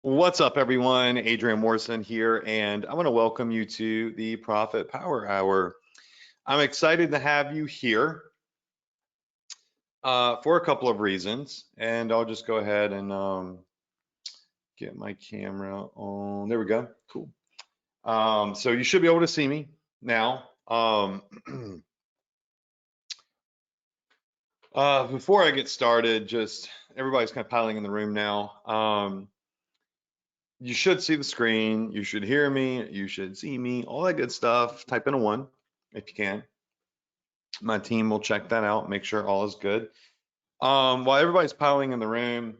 What's up, everyone? Adrian Morrison here, and I want to welcome you to the Profit Power Hour. I'm excited to have you here for a couple of reasons, and I'll just go ahead and get my camera on. There we go. Cool. So you should be able to see me now. Before I get started, just everybody's kind of piling in the room now. You should see the screen, you should hear me, you should see me, all that good stuff. Type in a 1 if you can. My team will check that out, make sure all is good. While everybody's piling in the room,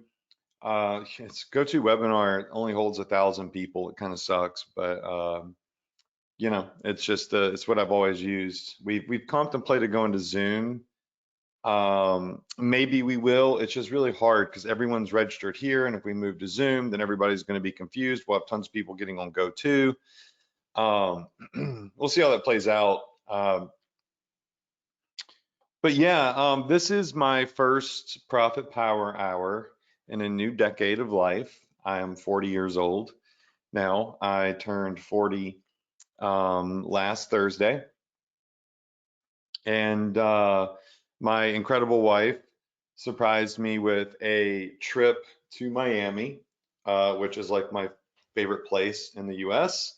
it's GoToWebinar. It only holds 1,000 people. It kind of sucks, but you know, it's just it's what I've always used. We've contemplated going to Zoom. Maybe we will. It's just really hard because everyone's registered here, and if we move to Zoom, then everybody's going to be confused. We'll have tons of people getting on GoTo. We'll see how that plays out. But yeah, this is my first Profit Power Hour in a new decade of life. I am 40 years old now. I turned 40 last Thursday, and my incredible wife surprised me with a trip to Miami, which is like my favorite place in the US.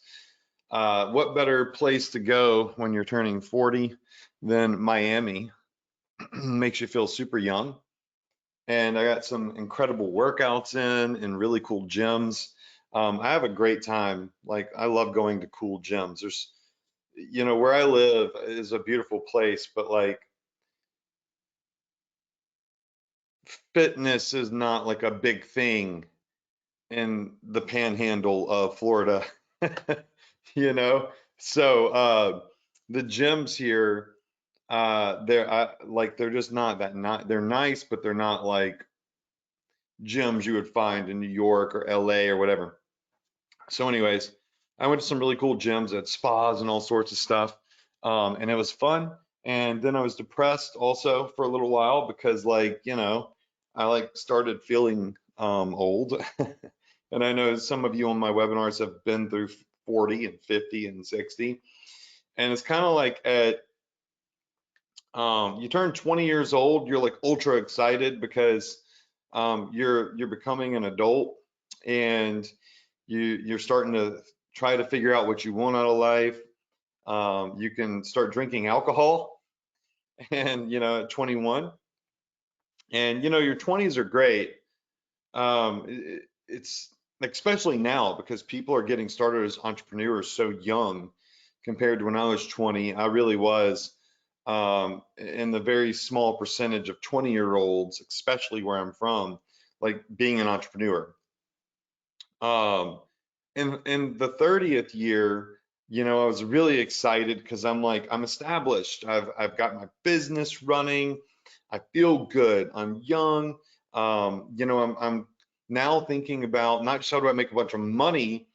What better place to go when you're turning 40 than Miami? Makes you feel super young. And I got some incredible workouts in really cool gyms. I have a great time. Like, I love going to cool gyms. There's, you know, where I live is a beautiful place, but like, fitness is not like a big thing in the panhandle of Florida, you know? So the gyms here, they're just not that they're nice, but they're not like gyms you would find in New York or LA or whatever. So anyways, I went to some really cool gyms at spas and all sorts of stuff. And it was fun. And then I was depressed also for a little while because, like, you know, I like started feeling old. And I know some of you on my webinars have been through 40 and 50 and 60. And it's kind of like at you turn 20 years old, you're like ultra excited because you're becoming an adult, and you're starting to try to figure out what you want out of life. You can start drinking alcohol, and you know, at 21, and you know, your 20s are great. It's especially now because people are getting started as entrepreneurs so young compared to when I was 20. I really was in the very small percentage of 20-year-olds, especially where I'm from, like being an entrepreneur. In the 30th year, you know, I was really excited because I'm like, I'm established. I've got my business running. I feel good. I'm young. You know, I'm now thinking about not just how do I make a bunch of money,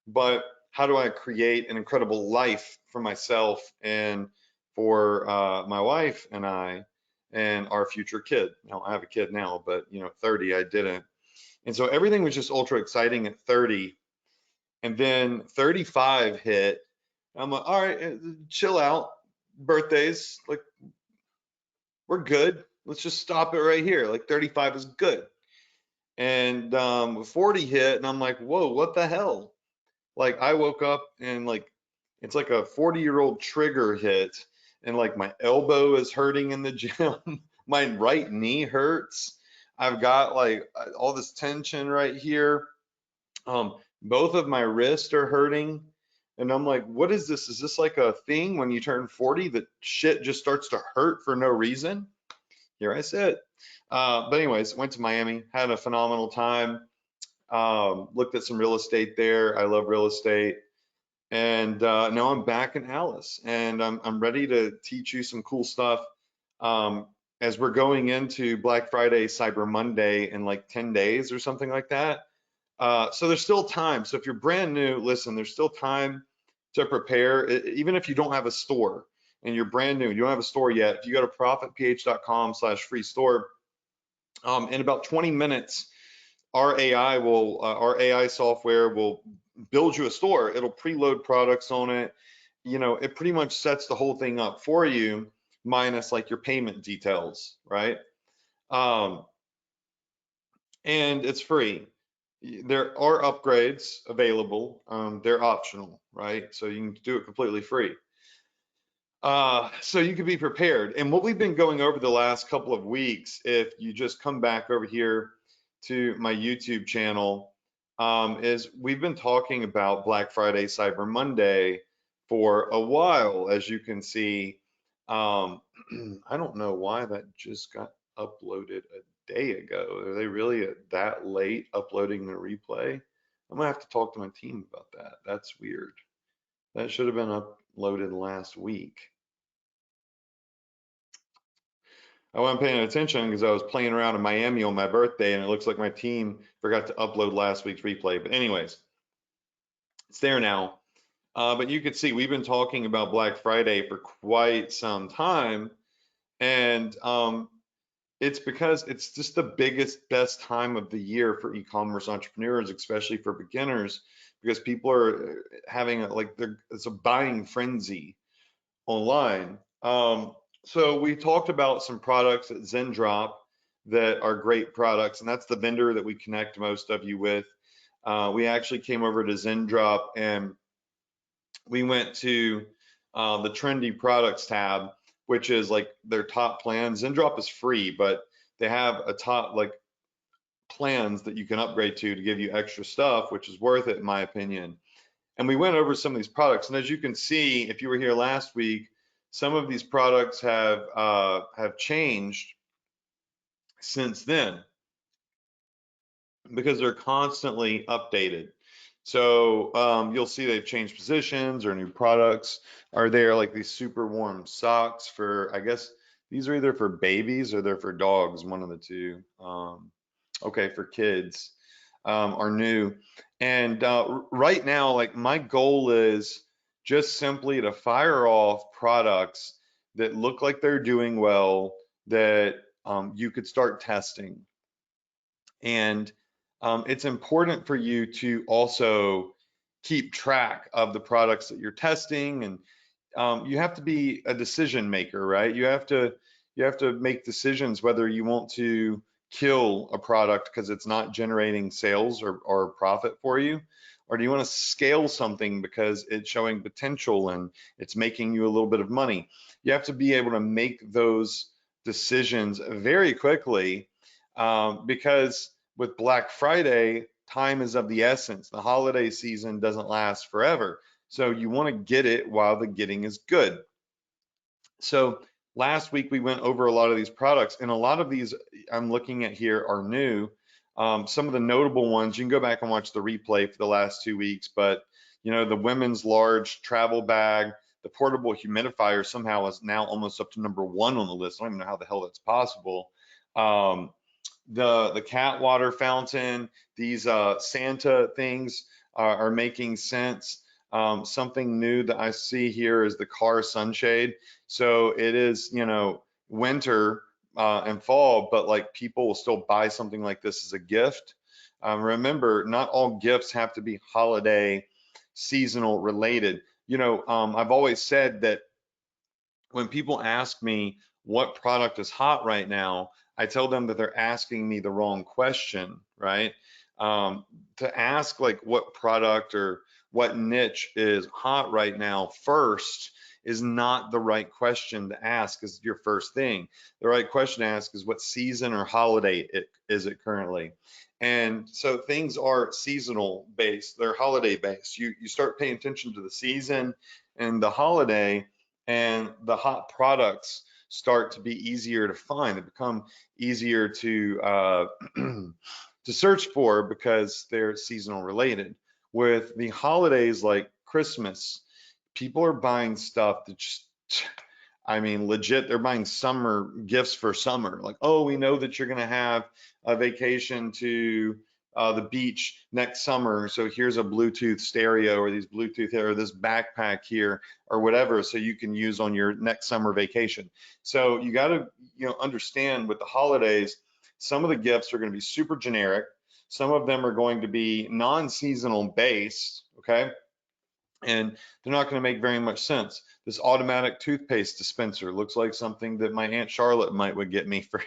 but how do I create an incredible life for myself and for my wife and I and our future kid. Now, I have a kid now, but you know, at 30, I didn't. And so everything was just ultra exciting at 30. And then 35 hit. I'm like, all right, chill out. Birthdays, like, we're good. Let's just stop it right here. Like, 35 is good. And 40 hit, and I'm like, whoa, what the hell? Like, I woke up and like, it's like a 40-year-old trigger hit, and like my elbow is hurting in the gym. My right knee hurts. I've got like all this tension right here. Both of my wrists are hurting. And I'm like, what is this? Is this like a thing when you turn 40 that shit just starts to hurt for no reason? Here I sit. But anyways, went to Miami, had a phenomenal time. Looked at some real estate there. I love real estate. And now I'm back in Alice, and I'm ready to teach you some cool stuff as we're going into Black Friday, Cyber Monday in like 10 days or something like that. So there's still time. So if you're brand new, listen, there's still time to prepare. Even if you don't have a store and you're brand new, you don't have a store yet, if you go to profitph.com/free store, in about 20 minutes, our AI software will build you a store. It'll preload products on it. You know, it pretty much sets the whole thing up for you, minus like your payment details, right? Um, and it's free. There are upgrades available. They're optional, right? So you can do it completely free. So you can be prepared. And what we've been going over the last couple of weeks, if you just come back over here to my YouTube channel, is we've been talking about Black Friday, Cyber Monday for a while, as you can see. Um, I don't know why that just got uploaded a day ago. Are they really that late uploading the replay? I'm gonna have to talk to my team about that. That's weird. That should have been uploaded last week. I wasn't paying attention because I was playing around in Miami on my birthday, and it looks like my team forgot to upload last week's replay. But anyways, it's there now. But you can see we've been talking about Black Friday for quite some time, and it's because it's just the biggest, best time of the year for e-commerce entrepreneurs, especially for beginners, because people are having it's a buying frenzy online. So we talked about some products at Zendrop that are great products, and that's the vendor that we connect most of you with. We actually came over to Zendrop and we went to the trendy products tab, which is like their top plans. Zendrop is free, but they have a top like plans that you can upgrade to give you extra stuff, which is worth it in my opinion. And we went over some of these products, and as you can see, if you were here last week, some of these products have changed since then because they're constantly updated. So you'll see they've changed positions or new products are there, like these super warm socks for, I guess these are either for babies or they're for dogs, one of the two. Okay, for kids are new. And right now, like my goal is just simply to fire off products that look like they're doing well, that you could start testing. And it's important for you to also keep track of the products that you're testing, and you have to be a decision maker, right? You have to make decisions whether you want to kill a product because it's not generating sales or profit for you, or do you want to scale something because it's showing potential and it's making you a little bit of money. You have to be able to make those decisions very quickly, because with Black Friday, time is of the essence. The holiday season doesn't last forever. So you want to get it while the getting is good. So last week we went over a lot of these products, and a lot of these I'm looking at here are new. Some of the notable ones, you can go back and watch the replay for the last 2 weeks, but you know, the women's large travel bag, the portable humidifier somehow is now almost up to #1 on the list. I don't even know how the hell that's possible. The cat water fountain, these Santa things are making sense. Something new that I see here is the car sunshade. So it is, you know, winter and fall, but like people will still buy something like this as a gift. Remember, not all gifts have to be holiday, seasonal related. You know, I've always said that when people ask me what product is hot right now, I tell them that they're asking me the wrong question, right? To ask like what product or what niche is hot right now first is not the right question to ask as your first thing. The right question to ask is what season or holiday is it currently? And so things are seasonal based, they're holiday based. You start paying attention to the season and the holiday, and the hot products start to be easier to find. They become easier to to search for because they're seasonal related. With the holidays like Christmas, people are buying stuff that just, I mean, legit, they're buying summer gifts for summer. Like, oh, we know that you're going to have a vacation to the beach next summer. So here's a Bluetooth stereo or these Bluetooth or this backpack here or whatever, so you can use on your next summer vacation. So you got to, you know, understand with the holidays, some of the gifts are going to be super generic. Some of them are going to be non-seasonal based, okay? And they're not going to make very much sense. This automatic toothpaste dispenser looks like something that my Aunt Charlotte would get me for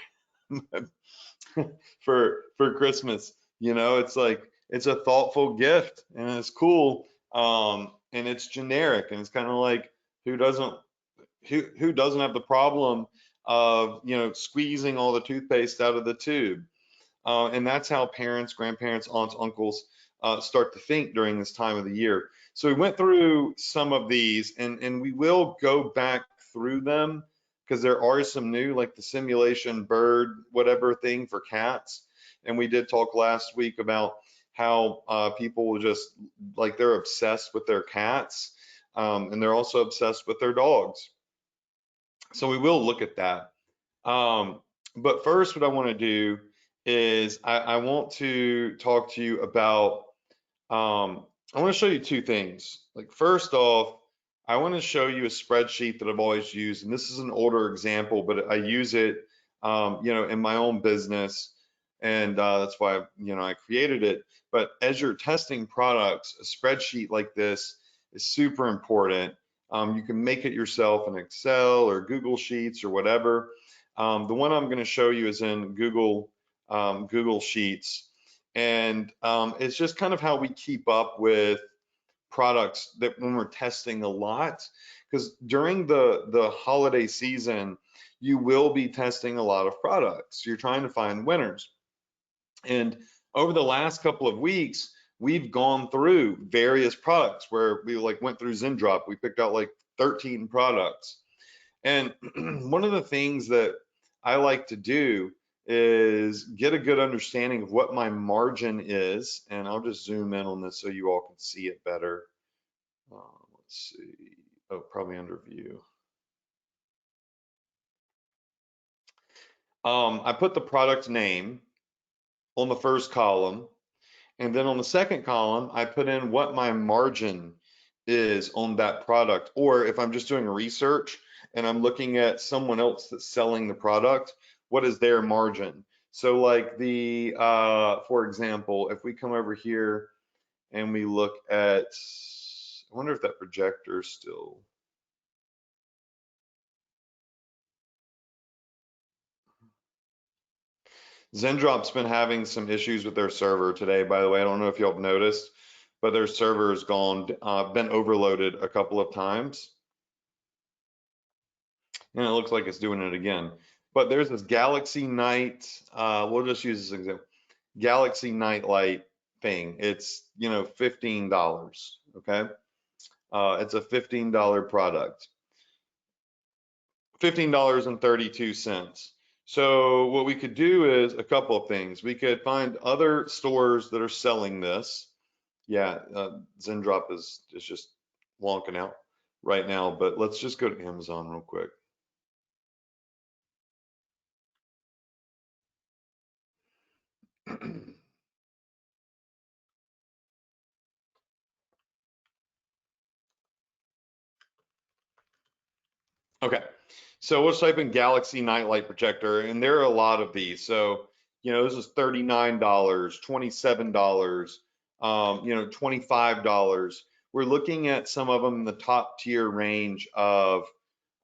for Christmas. You know, it's like it's a thoughtful gift and it's cool. And it's generic and it's kind of like who doesn't have the problem of, you know, squeezing all the toothpaste out of the tube. And that's how parents, grandparents, aunts, uncles start to think during this time of the year. So we went through some of these and we will go back through them because there are some new, like the simulation bird, whatever thing for cats. And we did talk last week about how people will just, like, they're obsessed with their cats and they're also obsessed with their dogs. So we will look at that. But first, what I want to do is I want to talk to you about, I want to show you two things. Like, first off, I want to show you a spreadsheet that I've always used, and this is an older example, but I use it, you know, in my own business, and that's why, you know, I created it. But as you're testing products, a spreadsheet like this is super important. You can make it yourself in Excel or Google Sheets or whatever. The one I'm going to show you is in Google Sheets, and it's just kind of how we keep up with products that when we're testing a lot, because during the holiday season, you will be testing a lot of products. You're trying to find winners. And over the last couple of weeks, we've gone through various products where we like went through Zendrop. We picked out like 13 products. And one of the things that I like to do is get a good understanding of what my margin is. And I'll just zoom in on this so you all can see it better. Let's see. Oh, probably under view. I put the product name on the first column. And then on the second column, I put in what my margin is on that product. Or if I'm just doing research and I'm looking at someone else that's selling the product, what is their margin? So like the, for example, if we come over here and we look at, I wonder if that projector is still. Zendrop's been having some issues with their server today, by the way. I don't know if y'all have noticed, but their server has been overloaded a couple of times. And it looks like it's doing it again. But there's this Galaxy Night, we'll just use this example, Galaxy NightLight thing. It's, you know, $15, okay? It's a $15 product, $15.32. So what we could do is a couple of things. We could find other stores that are selling this. Yeah, Zendrop is just wonking out right now, but let's just go to Amazon real quick. Okay, so we'll type in Galaxy Nightlight Projector, and there are a lot of these. So, you know, this is $39, $27, you know, $25. We're looking at some of them in the top tier range of,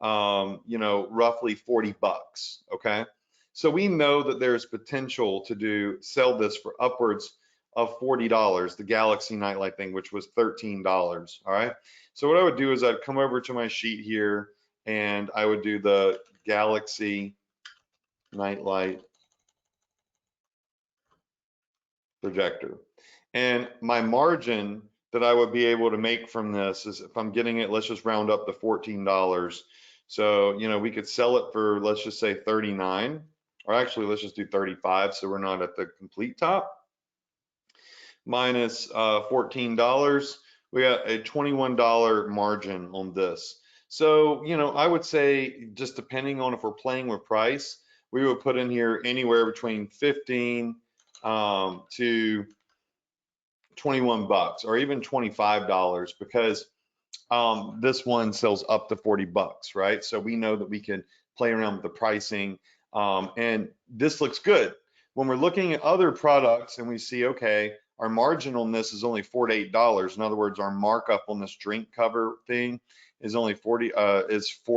you know, roughly 40 bucks, okay? So we know that there's potential to sell this for upwards of $40, the Galaxy Nightlight thing, which was $13, all right? So what I would do is I'd come over to my sheet here, and I would do the Galaxy Nightlight Projector. And my margin that I would be able to make from this is, if I'm getting it, let's just round up to $14. So, you know, we could sell it for, let's just say 39, or actually let's just do 35 so we're not at the complete top. Minus $14, we got a $21 margin on this. So, you know, I would say, just depending on if we're playing with price, we would put in here anywhere between 15 to 21 bucks, or even $25, because this one sells up to 40 bucks, right? So we know that we can play around with the pricing, and this looks good. when we're looking at other products and we see, okay, our margin on this is only $4 to $8. In other words, our markup on this drink cover thing is only is $4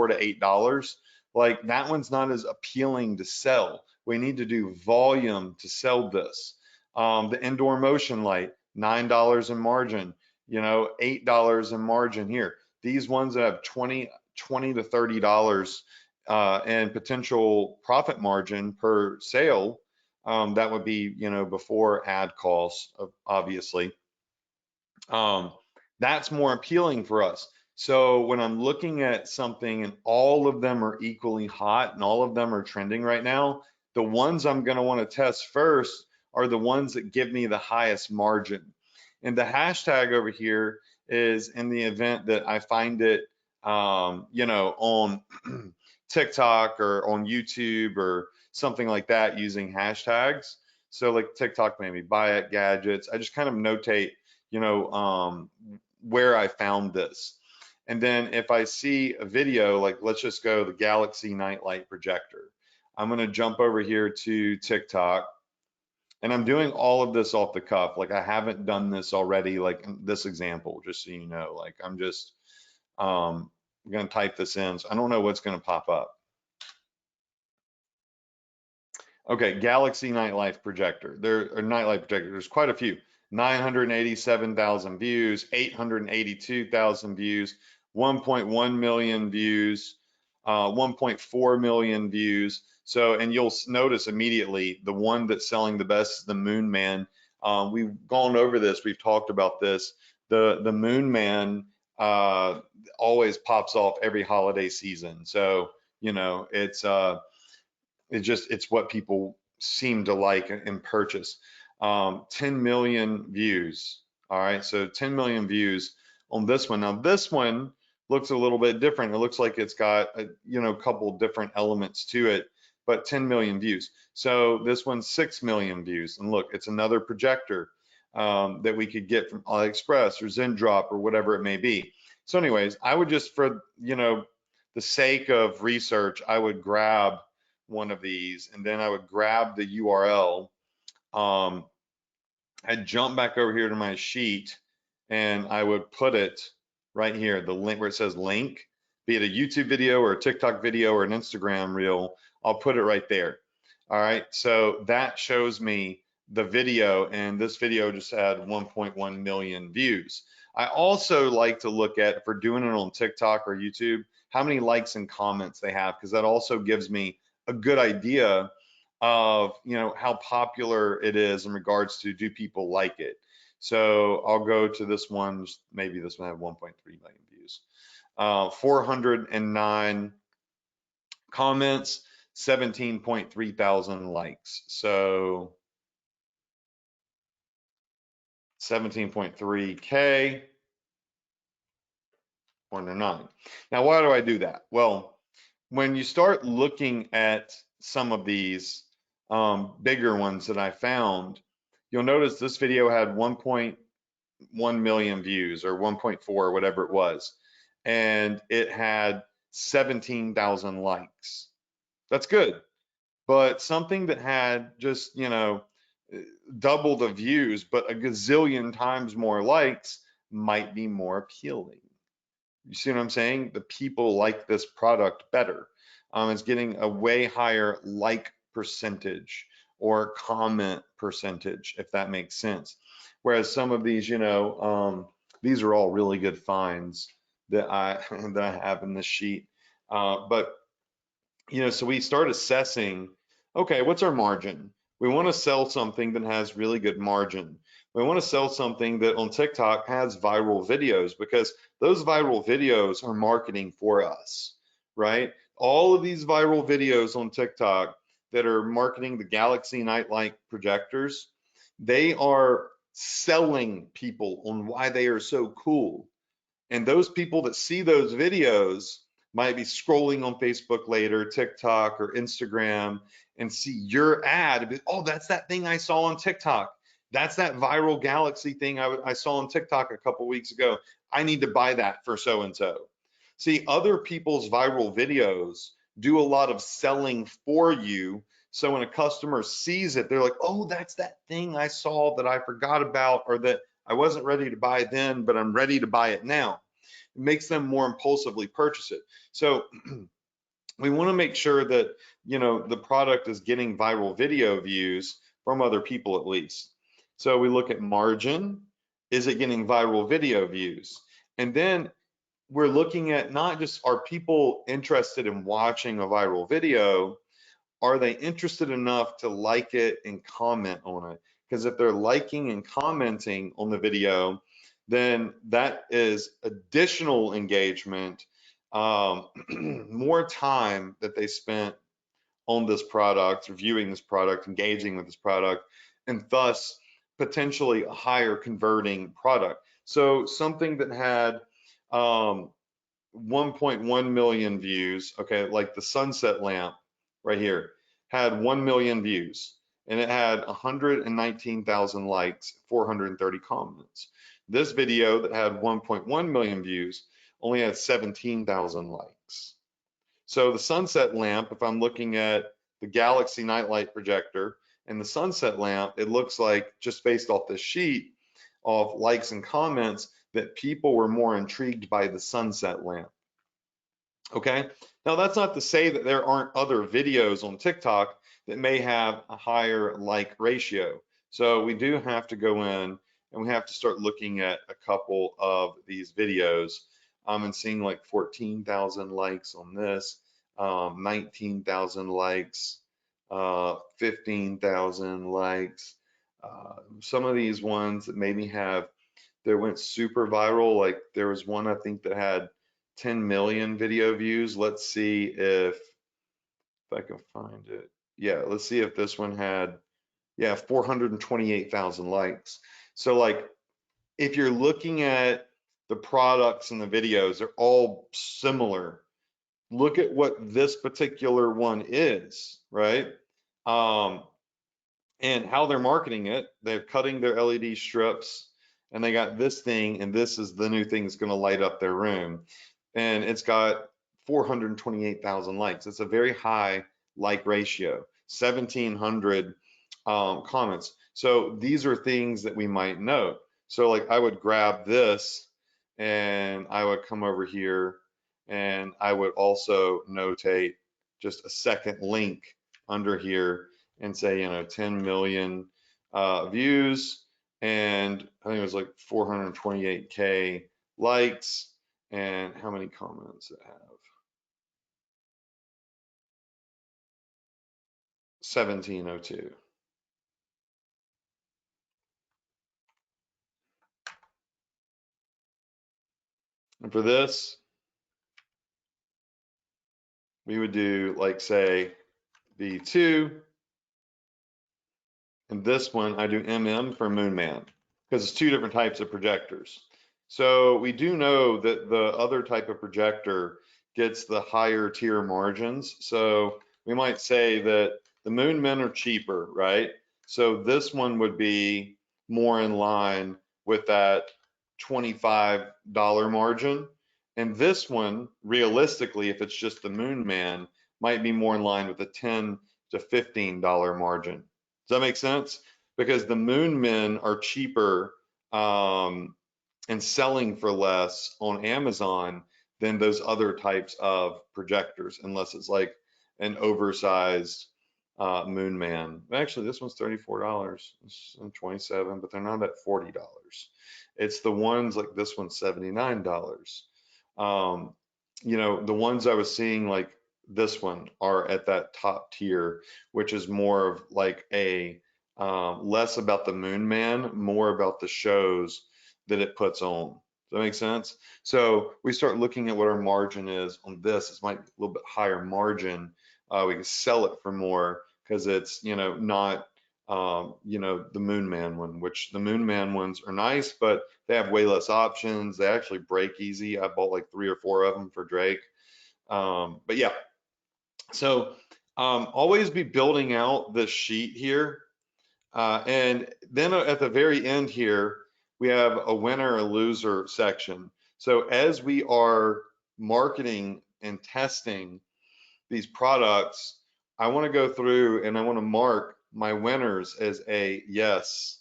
to $8. Like that one's not as appealing to sell. We need to do volume to sell this. The indoor motion light, $9 in margin, you know, $8 in margin here. These ones that have 20 to $30 and potential profit margin per sale, that would be, you know, before ad costs, obviously. That's more appealing for us. So when I'm looking at something and all of them are equally hot and all of them are trending right now, the ones I'm going to want to test first are the ones that give me the highest margin. And the hashtag over here is in the event that I find it, you know, on TikTok or on YouTube or something like that using hashtags. So like TikTok, maybe buy it gadgets. I just kind of notate, you know, where I found this. And then if I see a video, like let's just go the Galaxy Nightlight Projector. I'm going to jump over here to TikTok. And I'm doing all of this off the cuff. Like I haven't done this already, like this example, just so you know. Like I'm just going to type this in. So I don't know what's going to pop up. Okay, Galaxy Nightlife Projector. Nightlight Projector. There's quite a few. 987,000 views, 882,000 views, 1.1 million views, 1.4 million views. So, and you'll notice immediately the one that's selling the best is the Moonman. We've gone over this. We've talked about this. The Moonman always pops off every holiday season. So, you know, it's what people seem to like and purchase. 10 million views. All right, so 10 million views on this one. Now this one looks a little bit different. It looks like it's got a, you know, couple different elements to it, but 10 million views. So this one's 6 million views. And look, it's another projector that we could get from AliExpress or Zendrop or whatever it may be. So anyways, I would just, for, you know, the sake of research, I would grab one of these and then I would grab the URL. I'd jump back over here to my sheet and I would put it right here, the link where it says link, be it a YouTube video or a TikTok video or an Instagram reel, I'll put it right there. All right, so that shows me the video, and this video just had 1.1 million views. I also like to look at, if we're doing it on TikTok or YouTube, how many likes and comments they have, because that also gives me a good idea of, you know, how popular it is in regards to, do people like it. So I'll go to this one, maybe this one had 1.3 million views, 409 comments, 17.3 thousand likes. So 17.3K, 409. Now, why do I do that? Well, when you start looking at some of these bigger ones that I found, you'll notice this video had 1.1 million views or 1.4, whatever it was, and it had 17,000 likes. That's good. But something that had just, you know, double the views, but a gazillion times more likes might be more appealing. You see what I'm saying? The people like this product better. It's getting a way higher like percentage or comment percentage, if that makes sense. Whereas some of these, you know, these are all really good finds that I have in this sheet. But you know, so we start assessing, okay, what's our margin? We want to sell something that has really good margin. We want to sell something that on TikTok has viral videos, because those viral videos are marketing for us, right? All of these viral videos on TikTok that are marketing the Galaxy Nightlight projectors, they are selling people on why they are so cool. And those people that see those videos might be scrolling on Facebook later, TikTok or Instagram, and see your ad and be, oh, that's that thing I saw on TikTok. That's that viral Galaxy thing I saw on TikTok a couple weeks ago. I need to buy that for so-and-so. See, other people's viral videos do a lot of selling for you, So when a customer sees it, they're like, oh, that's that thing I saw that I forgot about, or that I wasn't ready to buy then, but I'm ready to buy it now. It makes them more impulsively purchase it. So we want to make sure that, you know, the product is getting viral video views from other people at least. So we look at margin. Is it getting viral video views? And then we're looking at not just, are people interested in watching a viral video, are they interested enough to like it and comment on it? Because if they're liking and commenting on the video, then that is additional engagement, more time that they spent on this product, reviewing this product, engaging with this product, and thus potentially a higher converting product. So something that had 1.1 million views, okay, like the sunset lamp right here, had 1 million views, and it had 119,000 likes, 430 comments. This video that had 1.1 million views only had 17,000 likes. So the sunset lamp, if I'm looking at the Galaxy Nightlight Projector and the sunset lamp, it looks like, just based off this sheet of likes and comments, that people were more intrigued by the sunset lamp. Okay, now that's not to say that there aren't other videos on TikTok that may have a higher like ratio. So we do have to go in and we have to start looking at a couple of these videos, and seeing like 14,000 likes on this, 19,000 likes, 15,000 likes. Some of these ones that maybe have, that went super viral, like there was one I think that had 10 million video views. Let's see if I can find it. Yeah, let's see if this one had, yeah, 428,000 likes. So like, if you're looking at the products and the videos, they're all similar. Look at what this particular one is, right? And how they're marketing it. They're cutting their LED strips, and they got this thing, and this is the new thing that's going to light up their room. And it's got 428,000 likes. It's a very high like ratio, 1,700 comments. So these are things that we might note. So like I would grab this and I would come over here and I would also notate just a second link under here and say, you know, 10 million views, and I think it was like 428K likes, and how many comments it have? 1702. And for this, we would do like say V2, and this one I do MM for Moonman, because it's two different types of projectors. So we do know that the other type of projector gets the higher tier margins. So we might say that the Moonmen are cheaper, right? So this one would be more in line with that $25 margin. And this one, realistically, if it's just the Moonman, might be more in line with the $10 to $15 margin. Does that make sense? Because the Moonmen are cheaper and selling for less on Amazon than those other types of projectors, unless it's like an oversized Moonman. Actually, this one's $34. It's $27, but they're not at $40. It's the ones like this one's $79. You know, the ones I was seeing like this one are at that top tier, which is more of like a less about the Moonman, more about the shows that it puts on. Does that make sense? So we start looking at what our margin is on this. It might be a little bit higher margin. We can sell it for more because it's, you know, not, you know, the Moonman one, which the Moonman ones are nice, but they have way less options. They actually break easy. I bought like 3 or 4 of them for Drake. But yeah, so always be building out this sheet here. And then at the very end here, we have a winner or loser section. So as we are marketing and testing these products, I want to go through and I want to mark my winners as a yes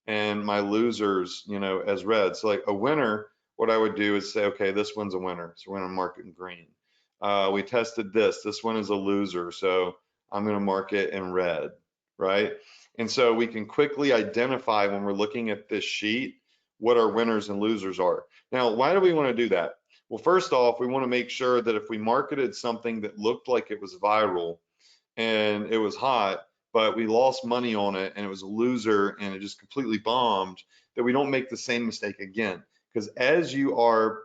and my losers, you know, as red. So like a winner, what I would do is say, okay, this one's a winner, so we're going to mark it in green. We tested this. This one is a loser, so I'm going to mark it in red, right? And so we can quickly identify when we're looking at this sheet what our winners and losers are. Now, why do we want to do that? Well, first off, we want to make sure that if we marketed something that looked like it was viral and it was hot, but we lost money on it and it was a loser and it just completely bombed, that we don't make the same mistake again. Because as you are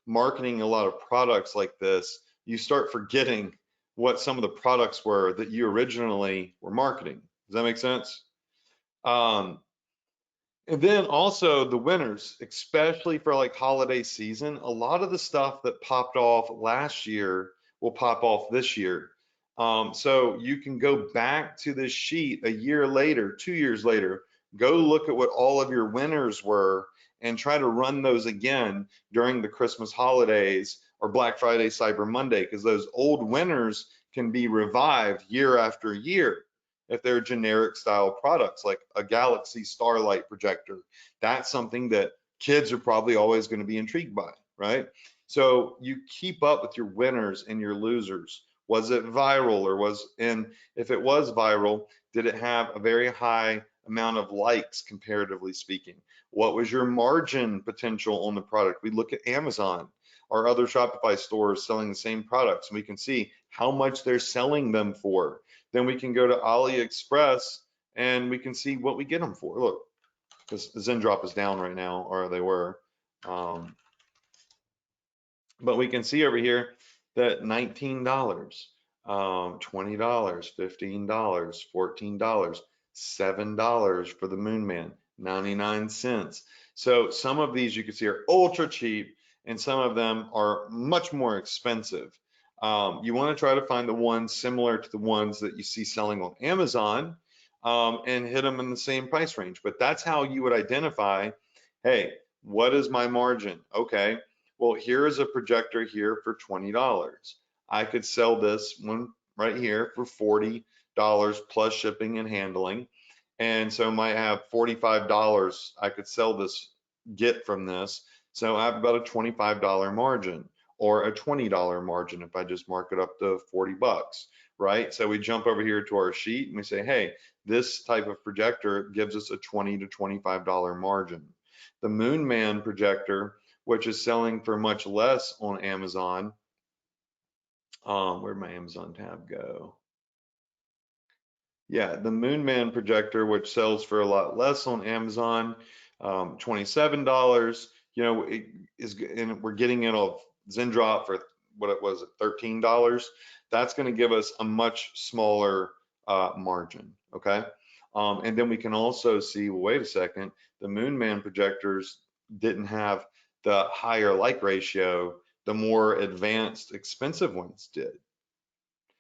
marketing a lot of products like this, you start forgetting what some of the products were that you originally were marketing. Does that make sense? And then also the winners, especially for like holiday season, a lot of the stuff that popped off last year will pop off this year. So you can go back to this sheet a year later, 2 years later, go look at what all of your winners were and try to run those again during the Christmas holidays or Black Friday, Cyber Monday, because those old winners can be revived year after year if they're generic style products like a Galaxy Starlight projector. That's something that kids are probably always going to be intrigued by, right? So you keep up with your winners and your losers. Was it viral and if it was viral, did it have a very high amount of likes comparatively speaking? What was your margin potential on the product? We look at Amazon or other Shopify stores selling the same products, and we can see how much they're selling them for. Then we can go to AliExpress and we can see what we get them for. Look, because Zendrop is down right now, or they were. But we can see over here that $19, $20, $15, $14, $7 for the Moonman, 99 cents. So some of these you can see are ultra cheap and some of them are much more expensive. You want to try to find the ones similar to the ones that you see selling on Amazon and hit them in the same price range. But that's how you would identify, hey, what is my margin? Okay, well, here is a projector here for $20. I could sell this one right here for $40 plus shipping and handling. And so I might have $45 I could sell this, get from this. So I have about a $25 margin or a $20 margin if I just mark it up to 40 bucks, right? So we jump over here to our sheet and we say, hey, this type of projector gives us a $20 to $25 margin. The Moonman projector, which is selling for much less on Amazon. Where'd my Amazon tab go? Yeah, the Moonman projector, which sells for a lot less on Amazon, $27. You know, it is, and we're getting it off Zendrop for what it was, $13. That's going to give us a much smaller margin. Okay, and then we can also see. Well, wait a second, the Moonman projectors didn't have the higher like ratio. The more advanced, expensive ones did.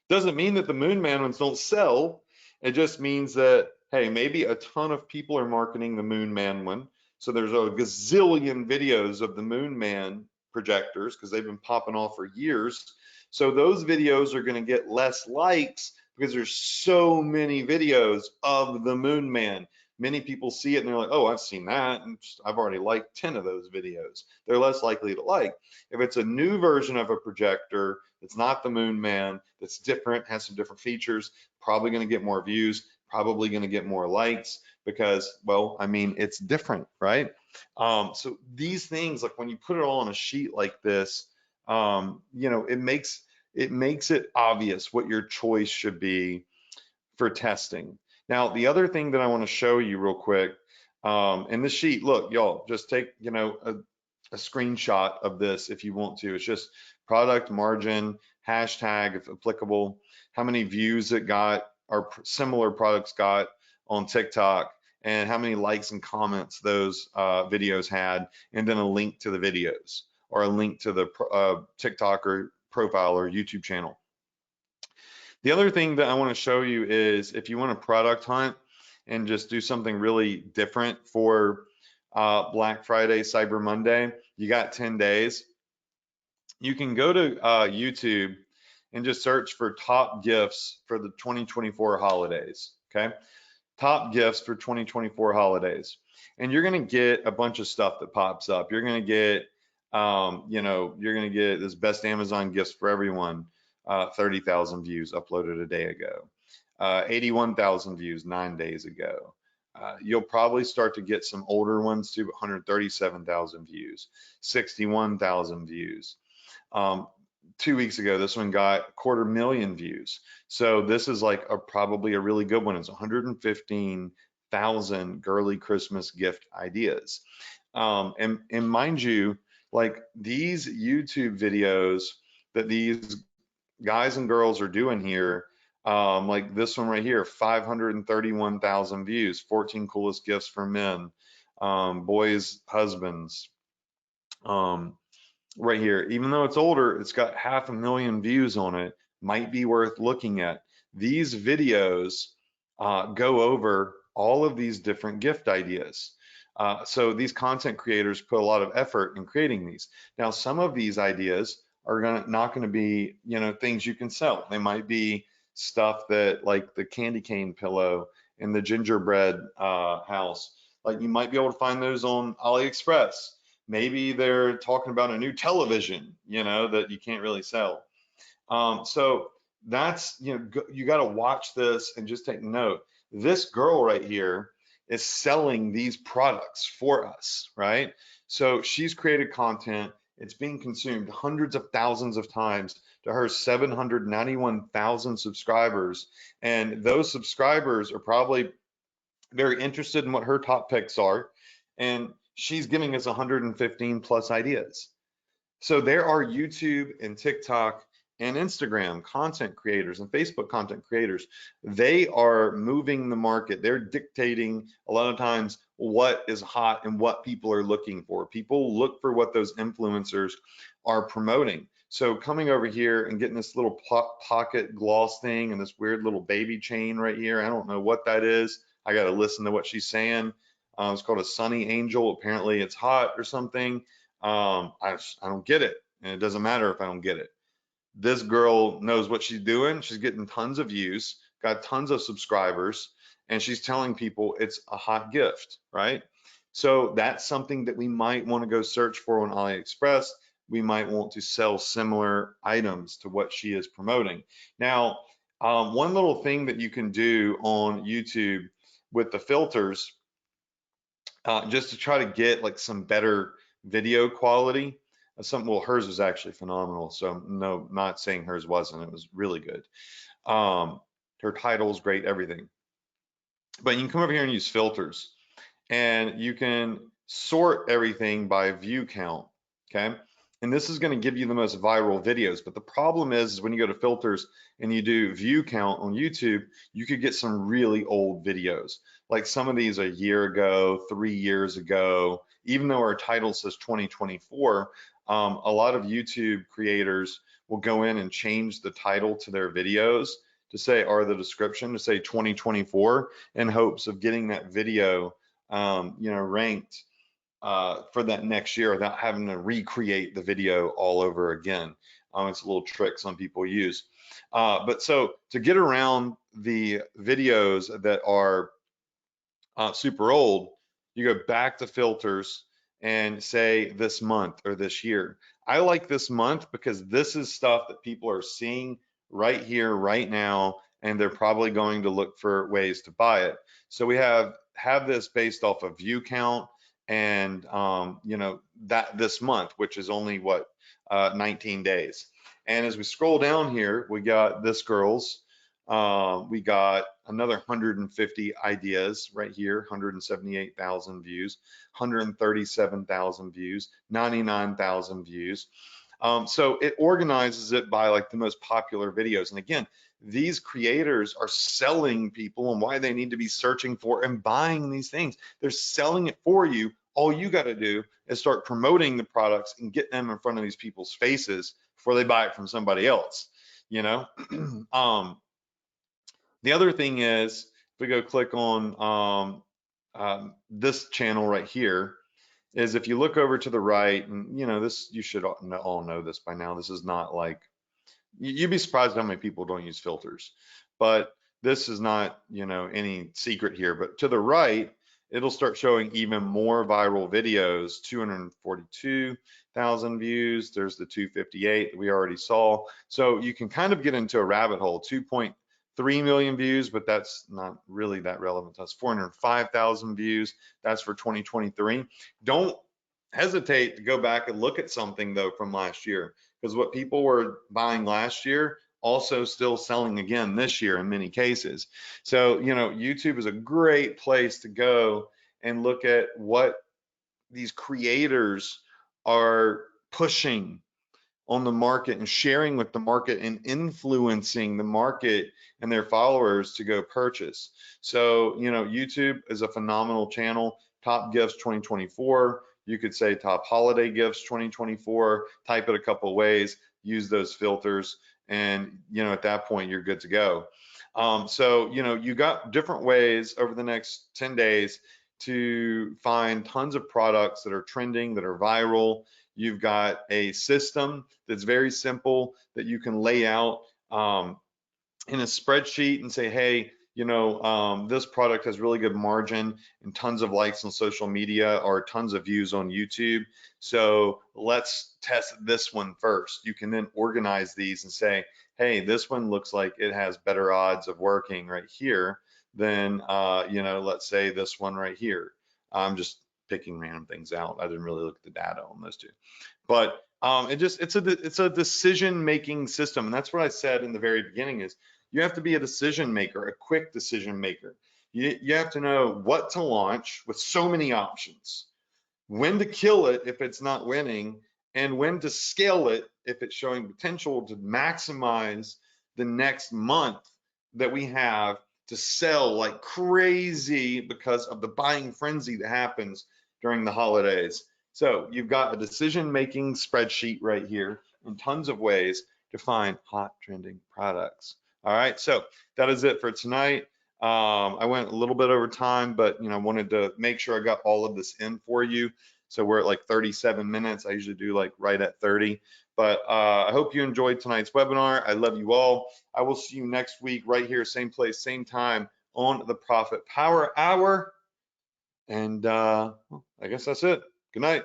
Doesn't mean that the Moonman ones don't sell. It just means that, hey, maybe a ton of people are marketing the Moonman one. So there's a gazillion videos of the Moonman projectors because they've been popping off for years. So those videos are going to get less likes because there's so many videos of the Moonman. Many people see it and they're like, oh, I've seen that, and I've already liked 10 of those videos. They're less likely to like. If it's a new version of a projector that's not the Moonman, that's different, has some different features, probably going to get more views, probably going to get more likes because, well, I mean, it's different, right? So these things, like when you put it all on a sheet like this, you know, it makes it obvious what your choice should be for testing. Now, the other thing that I want to show you real quick, in the sheet, look, y'all, just take, you know, a screenshot of this if you want to. It's just product margin, hashtag if applicable, how many views it got or similar products got on TikTok, and how many likes and comments those videos had, and then a link to the videos or a link to the TikTok or profile or YouTube channel. The other thing that I want to show you is if you want to product hunt and just do something really different for Black Friday, Cyber Monday, you got 10 days. You can go to YouTube and just search for top gifts for the 2024 holidays, okay? Top gifts for 2024 holidays. And you're going to get a bunch of stuff that pops up. You're going to get, you're going to get this best Amazon gifts for everyone, 30,000 views uploaded a day ago, 81,000 views 9 days ago. You'll probably start to get some older ones too, 137,000 views, 61,000 views. 2 weeks ago, this one got 250,000 views. So this is like probably a really good one. It's 115,000 girly Christmas gift ideas. And mind you, like these YouTube videos that these guys and girls are doing here, like this one right here, 531,000 views, 14 coolest gifts for men, boys, husbands, right here. Even though it's older, it's got 500,000 views on it, might be worth looking at. These videos go over all of these different gift ideas. So these content creators put a lot of effort in creating these. Now, some of these ideas are not going to be, things you can sell. They might be stuff that, like the candy cane pillow and the gingerbread house. Like you might be able to find those on AliExpress. Maybe they're talking about a new television, that you can't really sell. So that's, you got to watch this and just take note. This girl right here is selling these products for us, right? So she's created content. It's being consumed hundreds of thousands of times to her 791,000 subscribers. And those subscribers are probably very interested in what her top picks are. And she's giving us 115 plus ideas. So there are YouTube and TikTok and Instagram content creators and Facebook content creators. They are moving the market. They're dictating a lot of times what is hot and what people are looking for. People look for what those influencers are promoting. So coming over here and getting this little pocket gloss thing and this weird little baby chain right here, I don't know what that is. I got to listen to what she's saying. It's called a Sunny Angel. Apparently it's hot or something. I don't get it. And it doesn't matter if I don't get it. This girl knows what she's doing. She's getting tons of views, got tons of subscribers, and she's telling people it's a hot gift, right? So that's something that we might want to go search for on AliExpress. We might want to sell similar items to what she is promoting. Now, one little thing that you can do on YouTube with the filters, just to try to get like some better video quality. Well, hers was actually phenomenal. So no, not saying hers wasn't. It was really good. Her title's great, everything. But you can come over here and use filters, and you can sort everything by view count. Okay. And this is going to give you the most viral videos. But the problem is when you go to filters and you do view count on YouTube, you could get some really old videos. Like some of these a year ago, 3 years ago, even though our title says 2024, a lot of YouTube creators will go in and change the title to their videos to say, or the description to say 2024 in hopes of getting that video, ranked for that next year without having to recreate the video all over again. It's a little trick some people use. But so to get around the videos that are super old, you go back to filters and say this month or this year. I like this month because this is stuff that people are seeing right here, right now, and they're probably going to look for ways to buy it. So we have this based off of view count and that this month, which is only what 19 days. And as we scroll down here, we got this girl's. We got another 150 ideas right here, 178,000 views, 137,000 views, 99,000 views. So it organizes it by like the most popular videos. And again, these creators are selling people on why they need to be searching for and buying these things. They're selling it for you. All you got to do is start promoting the products and get them in front of these people's faces before they buy it from somebody else, The other thing is, if we go click on this channel right here, is if you look over to the right, and this, you should all know this by now. This is not like You'd be surprised how many people don't use filters. But this is not, you know, any secret here. But to the right, it'll start showing even more viral videos, 242,000 views. There's the 258 that we already saw. So you can kind of get into a rabbit hole, 2.3 million views, but that's not really that relevant. That's 405,000 views. That's for 2023. Don't hesitate to go back and look at something though from last year, because what people were buying last year also still selling again this year in many cases. So, you know, YouTube is a great place to go and look at what these creators are pushing on the market and sharing with the market and influencing the market and their followers to go purchase. So, you know, YouTube is a phenomenal channel. Top gifts 2024. You could say top holiday gifts 2024. Type it a couple of ways, use those filters, and, you know, at that point, you're good to go. So, you know, you got different ways over the next 10 days to find tons of products that are trending, that are viral. You've got a system that's very simple that you can lay out in a spreadsheet and say, hey, you know, this product has really good margin and tons of likes on social media or tons of views on YouTube. So let's test this one first. You can then organize these and say, hey, this one looks like it has better odds of working right here than, you know, let's say this one right here. I'm just picking random things out. I didn't really look at the data on those two. But it's a decision making system. And that's what I said in the very beginning is you have to be a decision maker, a quick decision maker. You have to know what to launch with so many options, when to kill it if it's not winning, and when to scale it if it's showing potential to maximize the next month that we have to sell like crazy because of the buying frenzy that happens during the holidays. So you've got a decision-making spreadsheet right here in tons of ways to find hot trending products. All right, so that is it for tonight. I went a little bit over time, but you know, I wanted to make sure I got all of this in for you. So we're at like 37 minutes. I usually do like right at 30. But I hope you enjoyed tonight's webinar. I love you all. I will see you next week right here, same place, same time on the Profit Power Hour. And well, I guess that's it. Good night.